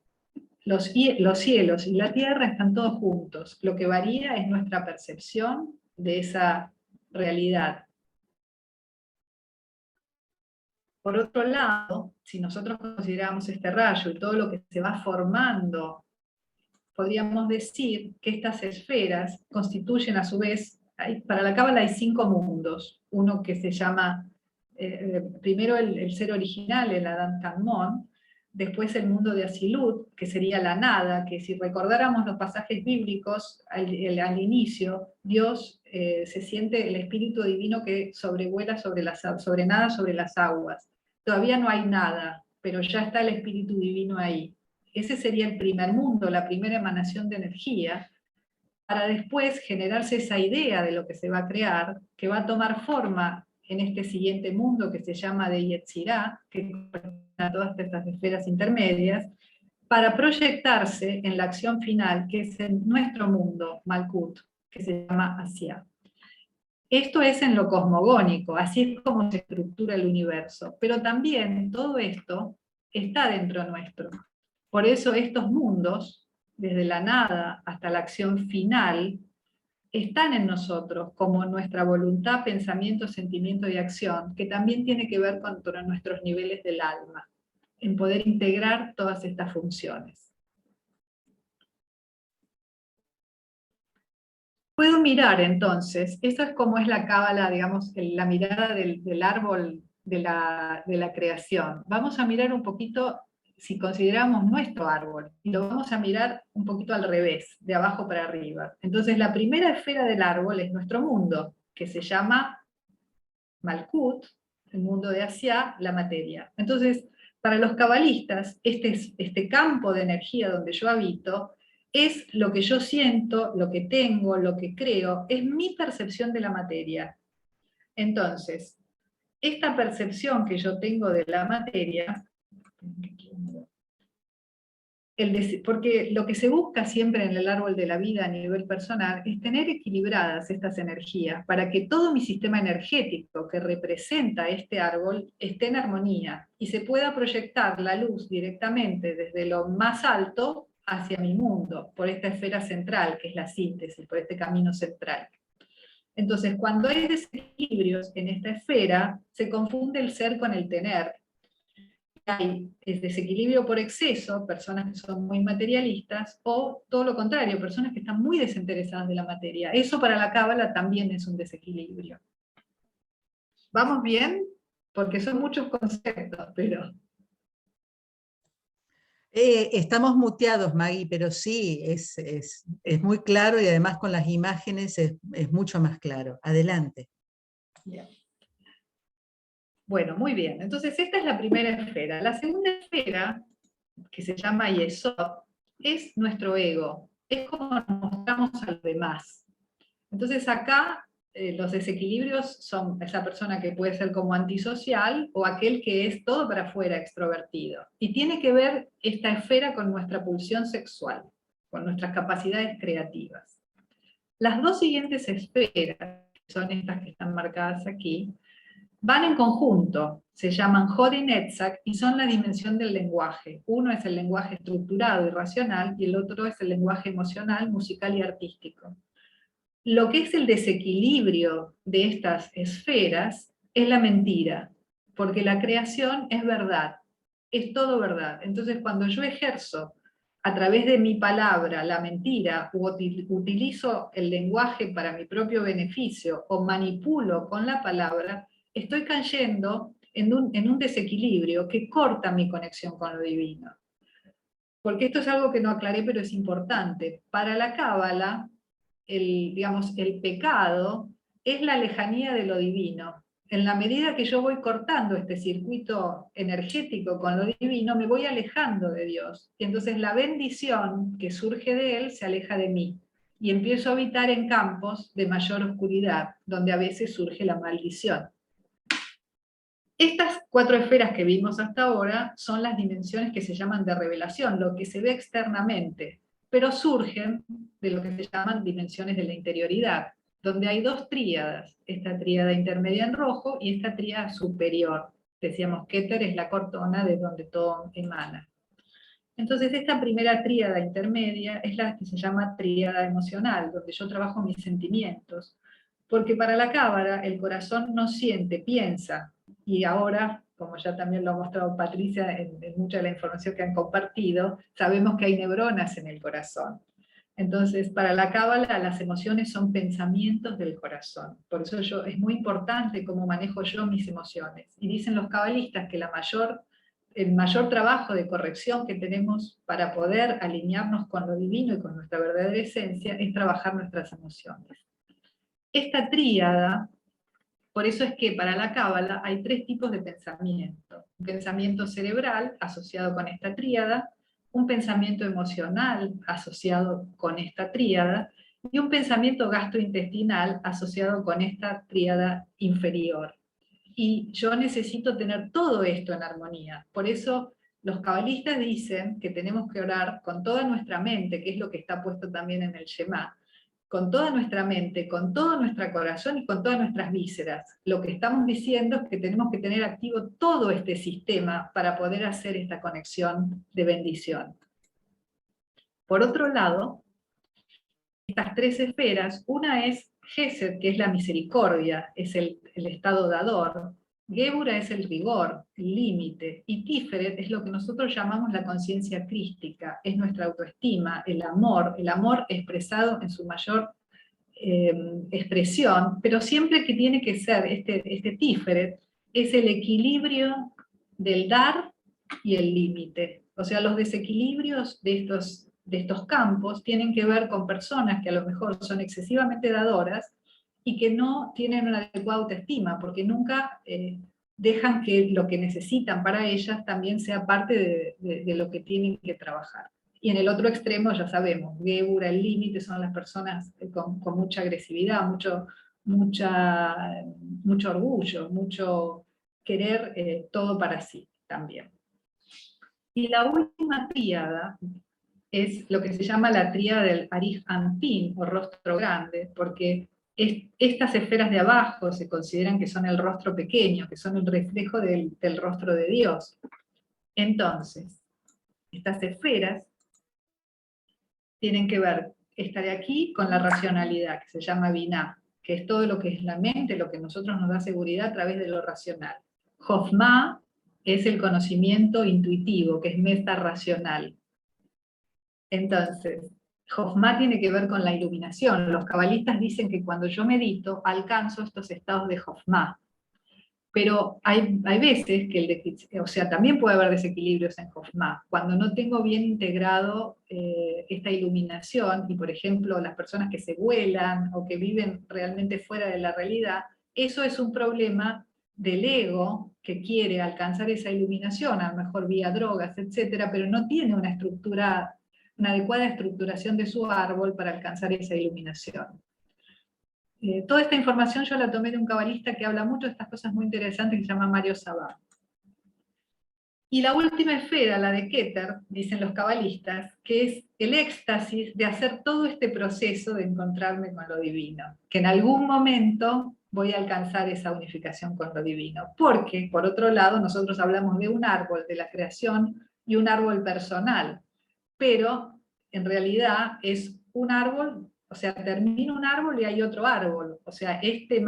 Los cielos y la tierra están todos juntos, lo que varía es nuestra percepción de esa realidad. Por otro lado, si nosotros consideramos este rayo y todo lo que se va formando, podríamos decir que estas esferas constituyen a su vez, para la cábala hay 5 mundos, uno que se llama primero el ser original, el Adán Kadmon, después el mundo de Asilut, que sería la nada, que si recordáramos los pasajes bíblicos al inicio, Dios se siente el espíritu divino que sobrevuela sobre nada sobre las aguas. Todavía no hay nada, pero ya está el espíritu divino ahí. Ese sería el primer mundo, la primera emanación de energía, para después generarse esa idea de lo que se va a crear, que va a tomar forma en este siguiente mundo que se llama de Yetzirah, que conecta todas estas esferas intermedias, para proyectarse en la acción final, que es en nuestro mundo, Malkut, que se llama Asiá. Esto es en lo cosmogónico, así es como se estructura el universo, pero también todo esto está dentro nuestro. Por eso estos mundos, desde la nada hasta la acción final, están en nosotros, como nuestra voluntad, pensamiento, sentimiento y acción, que también tiene que ver con nuestros niveles del alma, en poder integrar todas estas funciones. Puedo mirar entonces, eso es como es la cábala, digamos, la mirada del árbol de la creación. Vamos a mirar un poquito, si consideramos nuestro árbol, y lo vamos a mirar un poquito al revés, de abajo para arriba. Entonces la primera esfera del árbol es nuestro mundo, que se llama Malkut, el mundo de Asiá, la materia. Entonces, para los cabalistas, este campo de energía donde yo habito, es lo que yo siento, lo que tengo, lo que creo, es mi percepción de la materia. Entonces, esta percepción que yo tengo de la materia, porque lo que se busca siempre en el árbol de la vida a nivel personal es tener equilibradas estas energías para que todo mi sistema energético que representa este árbol esté en armonía y se pueda proyectar la luz directamente desde lo más alto hacia mi mundo, por esta esfera central, que es la síntesis, por este camino central. Entonces, cuando hay desequilibrios en esta esfera, se confunde el ser con el tener. Hay desequilibrio por exceso, personas que son muy materialistas, o todo lo contrario, personas que están muy desinteresadas de la materia. Eso para la cábala también es un desequilibrio. ¿Vamos bien? Porque son muchos conceptos, pero... Estamos muteados, Maggie, pero sí, es muy claro y además con las imágenes es mucho más claro. Adelante. Bien. Bueno, muy bien. Entonces esta es la primera esfera. La segunda esfera, que se llama Yesod, es nuestro ego. Es como nos mostramos a los demás. Entonces acá los desequilibrios son esa persona que puede ser como antisocial o aquel que es todo para afuera, extrovertido. Y tiene que ver esta esfera con nuestra pulsión sexual, con nuestras capacidades creativas. Las dos siguientes esferas, que son estas que están marcadas aquí, van en conjunto, se llaman Hod y Netzach, y son la dimensión del lenguaje. Uno es el lenguaje estructurado y racional, y el otro es el lenguaje emocional, musical y artístico. Lo que es el desequilibrio de estas esferas es la mentira, porque la creación es verdad, es todo verdad. Entonces cuando yo ejerzo a través de mi palabra la mentira, o utilizo el lenguaje para mi propio beneficio, o manipulo con la palabra, estoy cayendo en un desequilibrio que corta mi conexión con lo divino. Porque esto es algo que no aclaré, pero es importante. Para la cábala, el pecado es la lejanía de lo divino. En la medida que yo voy cortando este circuito energético con lo divino, me voy alejando de Dios. Y entonces la bendición que surge de Él se aleja de mí. Y empiezo a habitar en campos de mayor oscuridad, donde a veces surge la maldición. Estas cuatro esferas que vimos hasta ahora son las dimensiones que se llaman de revelación, lo que se ve externamente, pero surgen de lo que se llaman dimensiones de la interioridad, donde hay dos tríadas, esta tríada intermedia en rojo y esta tríada superior. Decíamos que Keter es la cortona de donde todo emana. Entonces esta primera tríada intermedia es la que se llama tríada emocional, donde yo trabajo mis sentimientos, porque para la cábala el corazón no siente, piensa, y ahora, como ya también lo ha mostrado Patricia en mucha de la información que han compartido, sabemos que hay neuronas en el corazón. Entonces, para la cábala, las emociones son pensamientos del corazón. Por eso es muy importante cómo manejo yo mis emociones. Y dicen los cabalistas que el mayor trabajo de corrección que tenemos para poder alinearnos con lo divino y con nuestra verdadera esencia es trabajar nuestras emociones. Esta tríada, por eso es que para la cábala hay tres tipos de pensamiento. Un pensamiento cerebral asociado con esta tríada, un pensamiento emocional asociado con esta tríada, y un pensamiento gastrointestinal asociado con esta tríada inferior. y yo necesito tener todo esto en armonía. Por eso los cabalistas dicen que tenemos que orar con toda nuestra mente, que es lo que está puesto también en el Shema, con toda nuestra mente, con todo nuestro corazón y con todas nuestras vísceras. Lo que estamos diciendo es que tenemos que tener activo todo este sistema para poder hacer esta conexión de bendición. Por otro lado, estas tres esferas, una es Gesed, que es la misericordia, es el estado dador. Gebura es el rigor, el límite, y Tiferet es lo que nosotros llamamos la conciencia crística, es nuestra autoestima, el amor expresado en su mayor expresión, pero siempre que tiene que ser este Tiferet, es el equilibrio del dar y el límite. O sea, los desequilibrios de estos campos tienen que ver con personas que a lo mejor son excesivamente dadoras y que no tienen una adecuada autoestima, porque nunca dejan que lo que necesitan para ellas también sea parte de lo que tienen que trabajar. Y en el otro extremo ya sabemos, Gebura, el límite, son las personas con mucha agresividad, mucho orgullo, mucho querer todo para sí también. Y la última tríada es lo que se llama la tríada del Arij Anpin, o rostro grande, porque estas esferas de abajo se consideran que son el rostro pequeño, que son el reflejo del rostro de Dios. Entonces, estas esferas tienen que ver, esta de aquí, con la racionalidad, que se llama Binah, que es todo lo que es la mente, lo que a nosotros nos da seguridad a través de lo racional. Jochma es el conocimiento intuitivo, que es meta racional. Entonces, Jochma tiene que ver con la iluminación. Los cabalistas dicen que cuando yo medito, alcanzo estos estados de Jochma. Pero hay veces que también puede haber desequilibrios en Jochma. Cuando no tengo bien integrado esta iluminación, y por ejemplo las personas que se vuelan o que viven realmente fuera de la realidad, eso es un problema del ego que quiere alcanzar esa iluminación, a lo mejor vía drogas, etcétera, pero no tiene una adecuada estructuración de su árbol para alcanzar esa iluminación. Toda esta información yo la tomé de un cabalista que habla mucho de estas cosas muy interesantes, que se llama Mario Sabá. Y la última esfera, la de Keter, dicen los cabalistas, que es el éxtasis de hacer todo este proceso de encontrarme con lo divino, que en algún momento voy a alcanzar esa unificación con lo divino. Porque, por otro lado, nosotros hablamos de un árbol de la creación y un árbol personal, pero en realidad es un árbol. O sea, termina un árbol y hay otro árbol. O sea, este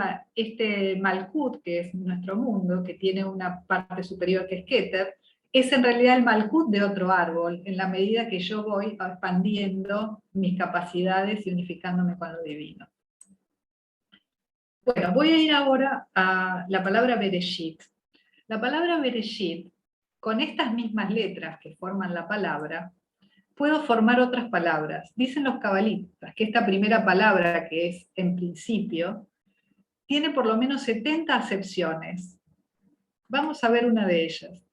Malkut, que es nuestro mundo, que tiene una parte superior que es Keter, es en realidad el Malkut de otro árbol, en la medida que yo voy expandiendo mis capacidades y unificándome con lo divino. Bueno, voy a ir ahora a la palabra Bereshit. La palabra Bereshit, con estas mismas letras que forman la palabra, puedo formar otras palabras. Dicen los cabalistas que esta primera palabra, que es en principio, tiene por lo menos 70 acepciones. Vamos a ver una de ellas.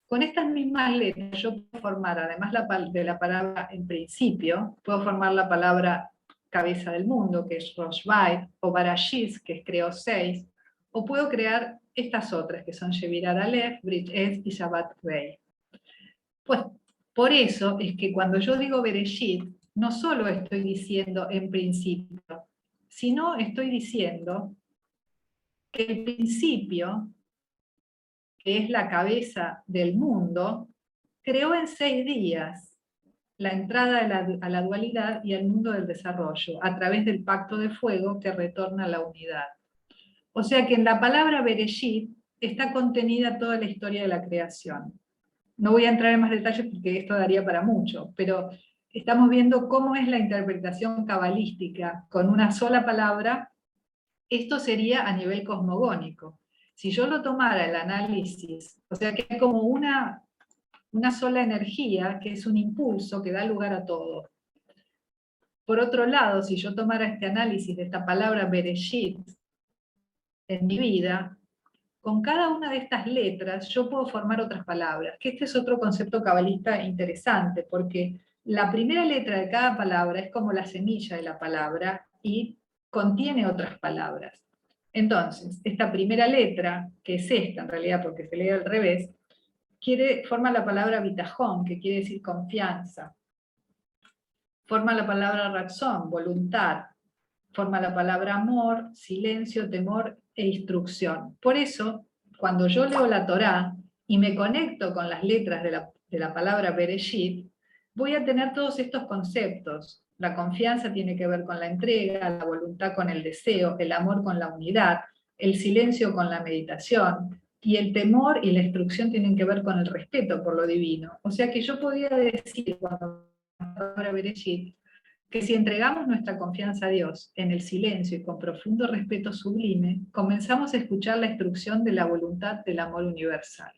Con estas mismas letras yo puedo formar, además de la palabra en principio, puedo formar la palabra cabeza del mundo, que es Rosh Bait, o Barashis, que es Creo 6, o puedo crear estas otras, que son Shevirat Aleph, Brit Es y Shabbat Rei. Pues por eso es que cuando yo digo Bereshit, no solo estoy diciendo en principio, sino estoy diciendo que el principio, que es la cabeza del mundo, creó en 6 días la entrada a la dualidad y al mundo del desarrollo, a través del pacto de fuego que retorna a la unidad. O sea que en la palabra Bereshit está contenida toda la historia de la creación. No voy a entrar en más detalles porque esto daría para mucho, pero estamos viendo cómo es la interpretación cabalística con una sola palabra. Esto sería a nivel cosmogónico. Si yo lo tomara el análisis, o sea que hay como una sola energía, que es un impulso que da lugar a todo. Por otro lado, si yo tomara este análisis de esta palabra Bereshit en mi vida, con cada una de estas letras yo puedo formar otras palabras, que este es otro concepto cabalista interesante, porque la primera letra de cada palabra es como la semilla de la palabra y contiene otras palabras. Entonces, esta primera letra, que es esta en realidad porque se lee al revés, forma la palabra bitajón, que quiere decir confianza. Forma la palabra razón, voluntad. Forma la palabra amor, silencio, temor e instrucción. Por eso, cuando yo leo la Torá y me conecto con las letras de la palabra Bereshit, voy a tener todos estos conceptos. La confianza tiene que ver con la entrega, la voluntad con el deseo, el amor con la unidad, el silencio con la meditación, y el temor y la instrucción tienen que ver con el respeto por lo divino. O sea que yo podría decir, cuando la palabra Bereshit, que si entregamos nuestra confianza a Dios en el silencio y con profundo respeto sublime, comenzamos a escuchar la instrucción de la voluntad del amor universal.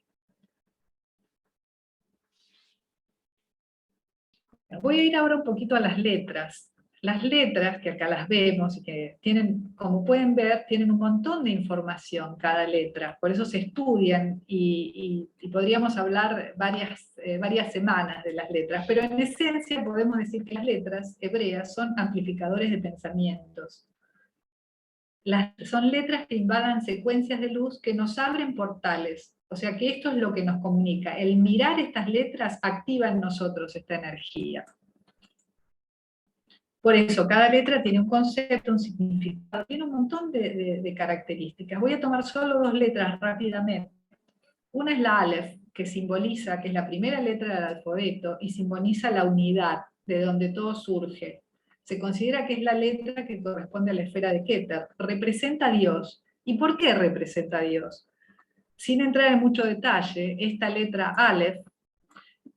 Voy a ir ahora un poquito a las letras. Las letras, que acá las vemos y que tienen, como pueden ver, tienen un montón de información cada letra, por eso se estudian y podríamos hablar varias semanas de las letras, pero en esencia podemos decir que las letras hebreas son amplificadores de pensamientos. Son letras que invadan secuencias de luz que nos abren portales, o sea que esto es lo que nos comunica. El mirar estas letras activa en nosotros esta energía. Por eso, cada letra tiene un concepto, un significado, tiene un montón de características. Voy a tomar solo 2 letras rápidamente. Una es la Aleph, que simboliza, que es la primera letra del alfabeto, y simboliza la unidad, de donde todo surge. Se considera que es la letra que corresponde a la esfera de Keter. Representa a Dios. ¿Y por qué representa a Dios? Sin entrar en mucho detalle, esta letra Aleph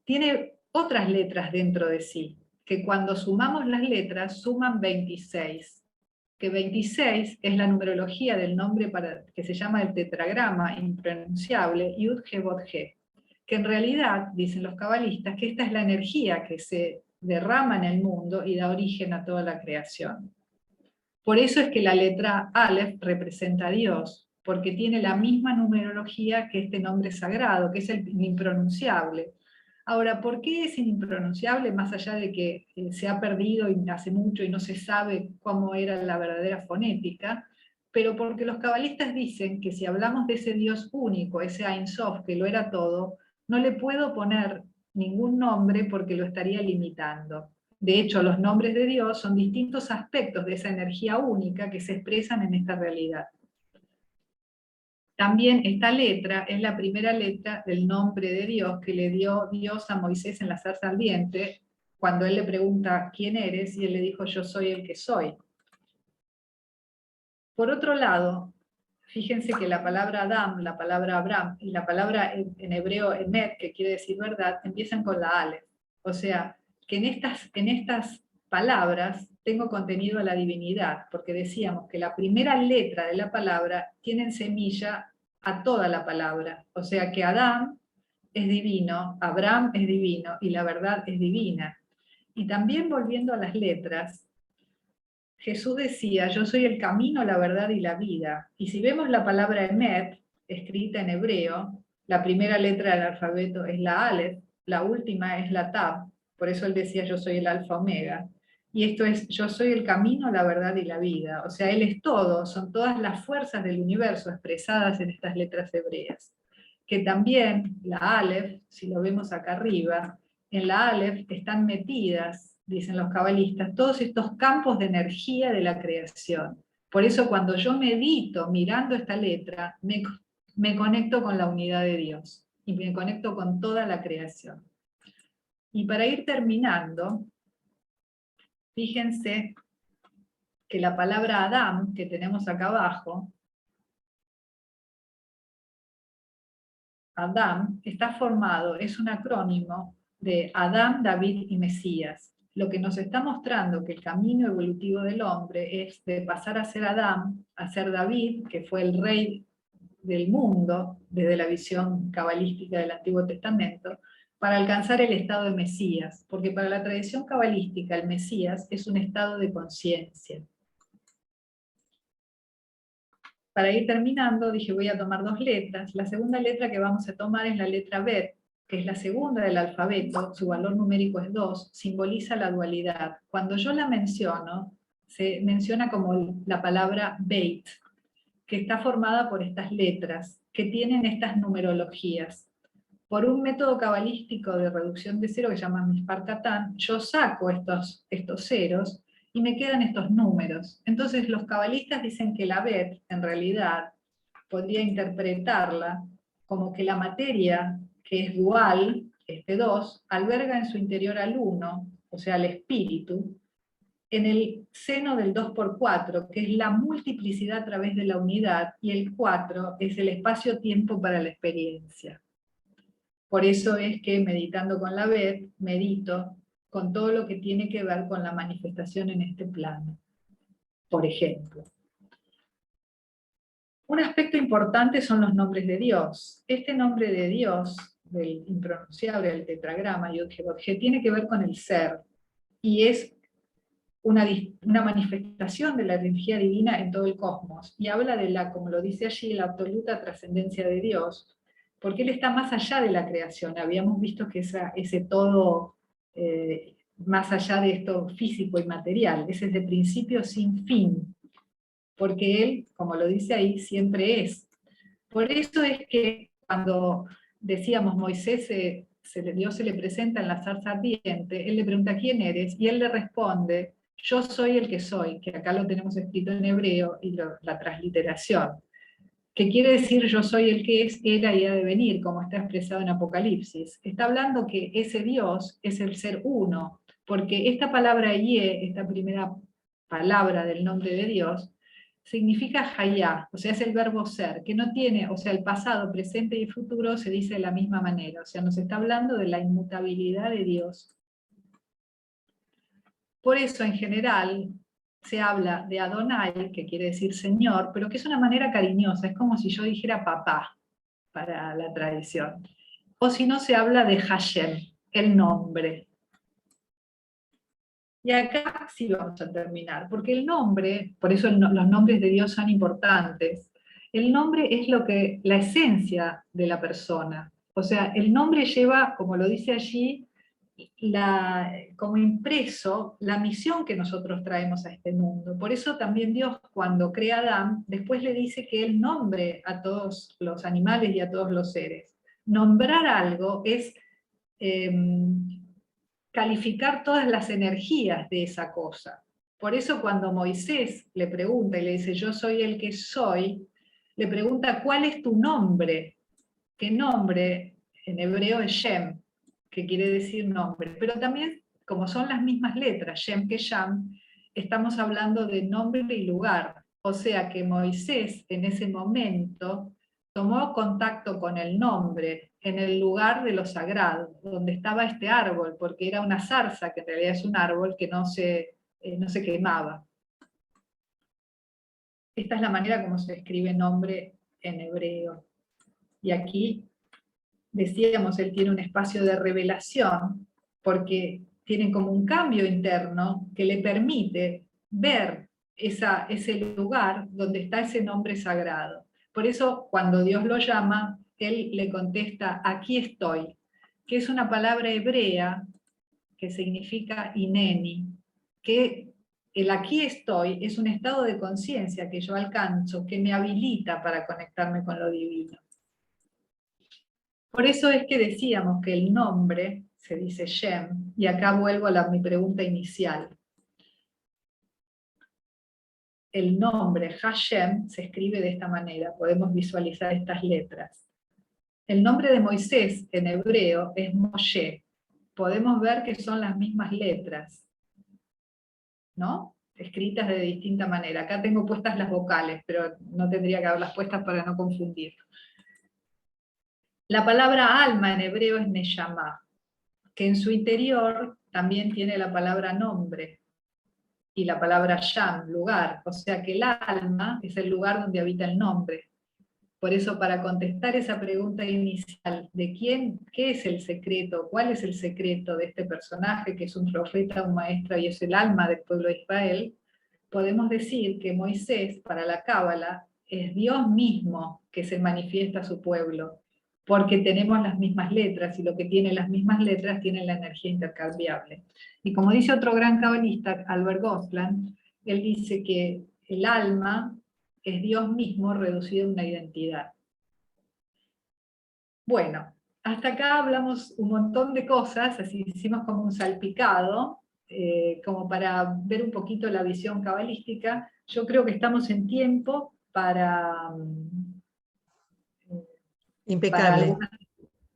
tiene otras letras dentro de sí, que cuando sumamos las letras suman 26, que 26 es la numerología del nombre que se llama el tetragrama impronunciable Yud-He-Vot-He, que en realidad, dicen los cabalistas, que esta es la energía que se derrama en el mundo y da origen a toda la creación. Por eso es que la letra Aleph representa a Dios, porque tiene la misma numerología que este nombre sagrado, que es el impronunciable. Ahora, ¿por qué es impronunciable más allá de que se ha perdido hace mucho y no se sabe cómo era la verdadera fonética? Pero porque los cabalistas dicen que si hablamos de ese Dios único, ese Ein Sof, que lo era todo, no le puedo poner ningún nombre porque lo estaría limitando. De hecho, los nombres de Dios son distintos aspectos de esa energía única que se expresan en esta realidad. También esta letra es la primera letra del nombre de Dios que le dio Dios a Moisés en la zarza ardiente, cuando él le pregunta ¿quién eres? Y él le dijo yo soy el que soy. Por otro lado, fíjense que la palabra Adam, la palabra Abraham y la palabra en hebreo Emet, que quiere decir verdad, empiezan con la Aleph. O sea, que en estas palabras tengo contenido a la divinidad, porque decíamos que la primera letra de la palabra tiene en semilla a toda la palabra. O sea que Adam es divino, Abraham es divino y la verdad es divina. Y también volviendo a las letras, Jesús decía, yo soy el camino, la verdad y la vida. Y si vemos la palabra Emet, escrita en hebreo, la primera letra del alfabeto es la Aleph, la última es la Tab, por eso él decía yo soy el alfa omega. Y esto es, yo soy el camino, la verdad y la vida. O sea, él es todo, son todas las fuerzas del universo expresadas en estas letras hebreas. Que también la Aleph, si lo vemos acá arriba, en la Aleph están metidas, dicen los cabalistas, todos estos campos de energía de la creación. Por eso cuando yo medito mirando esta letra, me conecto con la unidad de Dios y me conecto con toda la creación. Y para ir terminando, fíjense que la palabra Adam, que tenemos acá abajo, Adam, está formado, es un acrónimo de Adán, David y Mesías. Lo que nos está mostrando que el camino evolutivo del hombre es de pasar a ser Adán, a ser David, que fue el rey del mundo, desde la visión cabalística del Antiguo Testamento, para alcanzar el estado de Mesías, porque para la tradición cabalística el Mesías es un estado de conciencia. Para ir terminando, dije voy a tomar 2 letras. La segunda letra que vamos a tomar es la letra Bet, que es la segunda del alfabeto, su valor numérico es 2, simboliza la dualidad. Cuando yo la menciono, se menciona como la palabra Beit, que está formada por estas letras, que tienen estas numerologías. Por un método cabalístico de reducción de cero que se llama Mispar Catán, yo saco estos ceros y me quedan estos números. Entonces los cabalistas dicen que la Bet, en realidad, podría interpretarla como que la materia, que es dual, este 2, alberga en su interior al 1, o sea, al espíritu, en el seno del 2 por 4, que es la multiplicidad a través de la unidad, y el 4 es el espacio-tiempo para la experiencia. Por eso es que meditando con la Bet, medito con todo lo que tiene que ver con la manifestación en este plano. Por ejemplo, un aspecto importante son los nombres de Dios. Este nombre de Dios, del impronunciable, del tetragrama, Yod-Heh-Vod-Heh, tiene que ver con el ser, y es una manifestación de la energía divina en todo el cosmos, y habla de la, como lo dice allí, la absoluta trascendencia de Dios, porque Él está más allá de la creación. Habíamos visto que ese todo, más allá de esto físico y material, ese es de principio sin fin, porque Él, como lo dice ahí, siempre es. Por eso es que cuando decíamos Moisés, Dios se le presenta en la zarza ardiente, Él le pregunta ¿quién eres? Y Él le responde, yo soy el que soy, que acá lo tenemos escrito en hebreo, y la transliteración, que quiere decir yo soy el que es, era y ha de venir, como está expresado en Apocalipsis. Está hablando que ese Dios es el ser uno, porque esta palabra Yeh, esta primera palabra del nombre de Dios, significa hayá, o sea, es el verbo ser, que no tiene, o sea, el pasado, presente y futuro se dice de la misma manera, o sea, nos está hablando de la inmutabilidad de Dios. Por eso, en general, se habla de Adonai, que quiere decir Señor, pero que es una manera cariñosa, es como si yo dijera papá, para la tradición. O si no, se habla de Hashem, el nombre. Y acá sí vamos a terminar, porque el nombre, por eso los nombres de Dios son importantes, el nombre es la esencia de la persona. O sea, el nombre lleva, como lo dice allí, como impreso la misión que nosotros traemos a este mundo. Por eso también Dios, cuando crea a Adán, después le dice que Él nombre a todos los animales y a todos los seres. Nombrar algo es calificar todas las energías de esa cosa. Por eso cuando Moisés le pregunta y le dice, yo soy el que soy, le pregunta, ¿cuál es tu nombre? ¿Qué nombre? En hebreo es Shem, que quiere decir nombre. Pero también, como son las mismas letras, Shem que Sham, estamos hablando de nombre y lugar. O sea que Moisés en ese momento tomó contacto con el nombre en el lugar de lo sagrado, donde estaba este árbol, porque era una zarza, que en realidad es un árbol que no se quemaba. Esta es la manera como se escribe nombre en hebreo. Y aquí, decíamos, él tiene un espacio de revelación, porque tiene como un cambio interno que le permite ver ese lugar donde está ese nombre sagrado. Por eso, cuando Dios lo llama, él le contesta, aquí estoy, que es una palabra hebrea que significa ineni, que el aquí estoy es un estado de conciencia que yo alcanzo, que me habilita para conectarme con lo divino. Por eso es que decíamos que el nombre se dice Shem, y acá vuelvo a mi pregunta inicial. El nombre Hashem se escribe de esta manera, podemos visualizar estas letras. El nombre de Moisés en hebreo es Moshe. Podemos ver que son las mismas letras, ¿no? Escritas de distinta manera. Acá tengo puestas las vocales, pero no tendría que haberlas puestas para no confundir. La palabra alma en hebreo es Neshama, que en su interior también tiene la palabra nombre, y la palabra Sham, lugar, o sea que el alma es el lugar donde habita el nombre. Por eso, para contestar esa pregunta inicial de qué es el secreto, cuál es el secreto de este personaje, que es un profeta, un maestro y es el alma del pueblo de Israel, podemos decir que Moisés, para la Cábala, es Dios mismo que se manifiesta a su pueblo, porque tenemos las mismas letras, y lo que tiene las mismas letras tiene la energía intercambiable. Y como dice otro gran cabalista, Albert Gosland, él dice que el alma es Dios mismo reducido a una identidad. Bueno, hasta acá hablamos un montón de cosas, así hicimos como un salpicado, como para ver un poquito la visión cabalística. Yo creo que estamos en tiempo para Impecable, algunas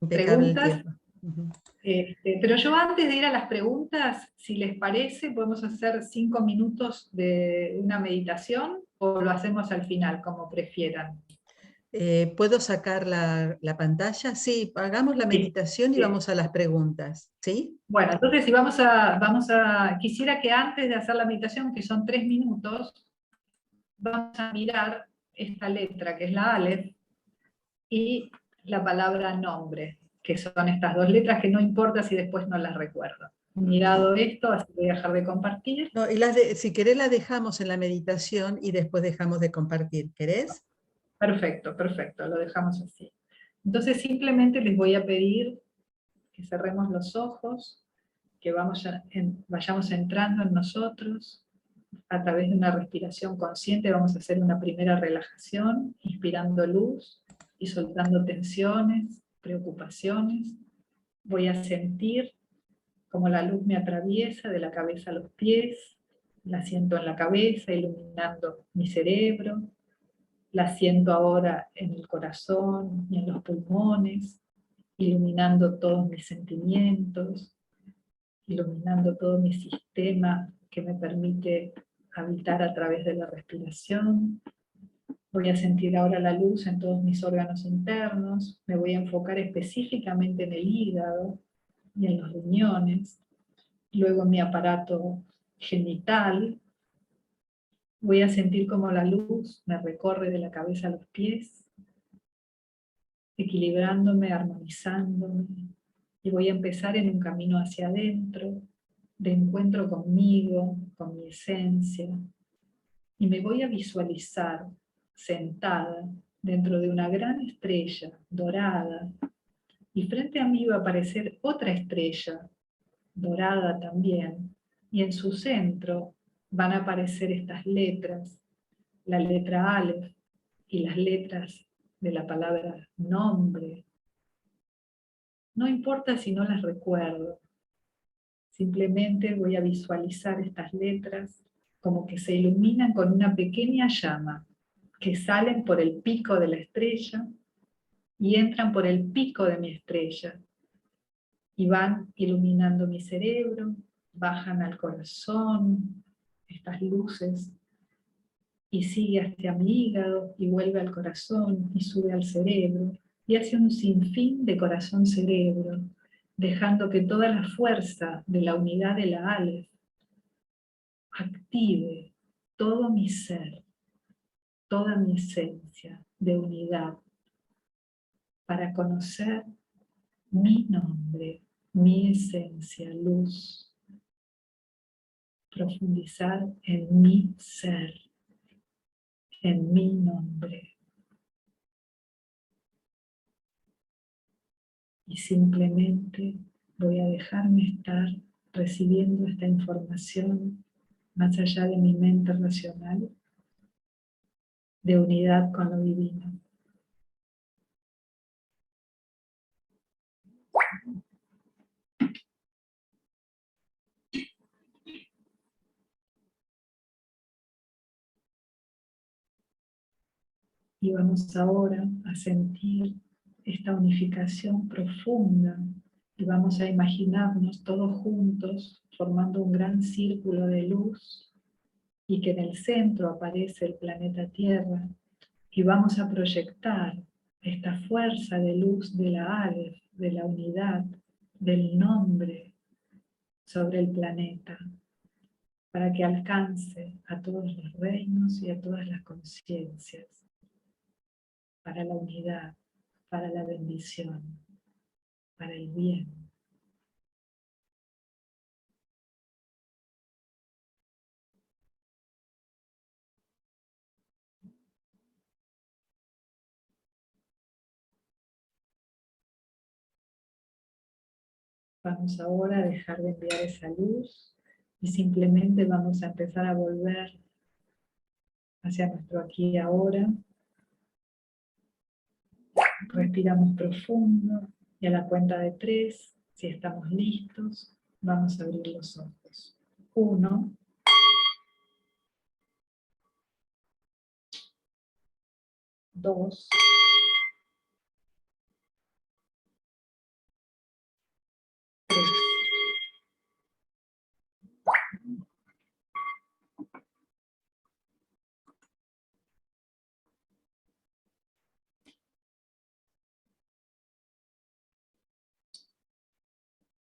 impecable el preguntas. tiempo. Ujú. Pero yo antes de ir a las preguntas, si les parece, podemos hacer 5 minutos de una meditación o lo hacemos al final, como prefieran. ¿Puedo sacar la pantalla? Sí, hagamos la Sí, meditación y sí. vamos a las preguntas, ¿sí? Bueno, entonces si quisiera que antes de hacer la meditación, que son 3 minutos, vamos a mirar esta letra, que es la Aleph, y la palabra nombre, que son estas dos letras que no importa si después no las recuerdo. Mirado esto, así voy a dejar de compartir. No, y si querés las dejamos en la meditación y después dejamos de compartir. ¿Querés? Perfecto, perfecto, lo dejamos así. Entonces simplemente les voy a pedir que cerremos los ojos, que vayamos entrando en nosotros a través de una respiración consciente. Vamos a hacer una primera relajación, inspirando luz y soltando tensiones, preocupaciones. Voy a sentir como la luz me atraviesa de la cabeza a los pies, la siento en la cabeza, iluminando mi cerebro, la siento ahora en el corazón y en los pulmones, iluminando todos mis sentimientos, iluminando todo mi sistema que me permite habitar a través de la respiración. Voy a sentir ahora la luz en todos mis órganos internos, me voy a enfocar específicamente en el hígado y en los riñones, luego en mi aparato genital. Voy a sentir como la luz me recorre de la cabeza a los pies, equilibrándome, armonizándome, y voy a empezar en un camino hacia adentro, de encuentro conmigo, con mi esencia, y me voy a visualizar sentada dentro de una gran estrella dorada, y frente a mí va a aparecer otra estrella dorada también, y en su centro van a aparecer estas letras, la letra Aleph y las letras de la palabra nombre. No importa si no las recuerdo, simplemente voy a visualizar estas letras como que se iluminan con una pequeña llama, que salen por el pico de la estrella y entran por el pico de mi estrella, y van iluminando mi cerebro, bajan al corazón, estas luces, y sigue hacia mi hígado, y vuelve al corazón, y sube al cerebro, y hace un sinfín de corazón-cerebro, dejando que toda la fuerza de la unidad de la Aleph active todo mi ser, toda mi esencia de unidad, para conocer mi nombre, mi esencia, luz, profundizar en mi ser, en mi nombre. Y simplemente voy a dejarme estar recibiendo esta información más allá de mi mente racional, de unidad con lo divino. Y vamos ahora a sentir esta unificación profunda, y vamos a imaginarnos todos juntos formando un gran círculo de luz, y que en el centro aparece el planeta Tierra, y vamos a proyectar esta fuerza de luz de la Aleph, de la unidad, del nombre sobre el planeta, para que alcance a todos los reinos y a todas las conciencias, para la unidad, para la bendición, para el bien. Vamos ahora a dejar de enviar esa luz y simplemente vamos a empezar a volver hacia nuestro aquí y ahora. Respiramos profundo y a la cuenta de 3, si estamos listos, vamos a abrir los ojos. 1, 2,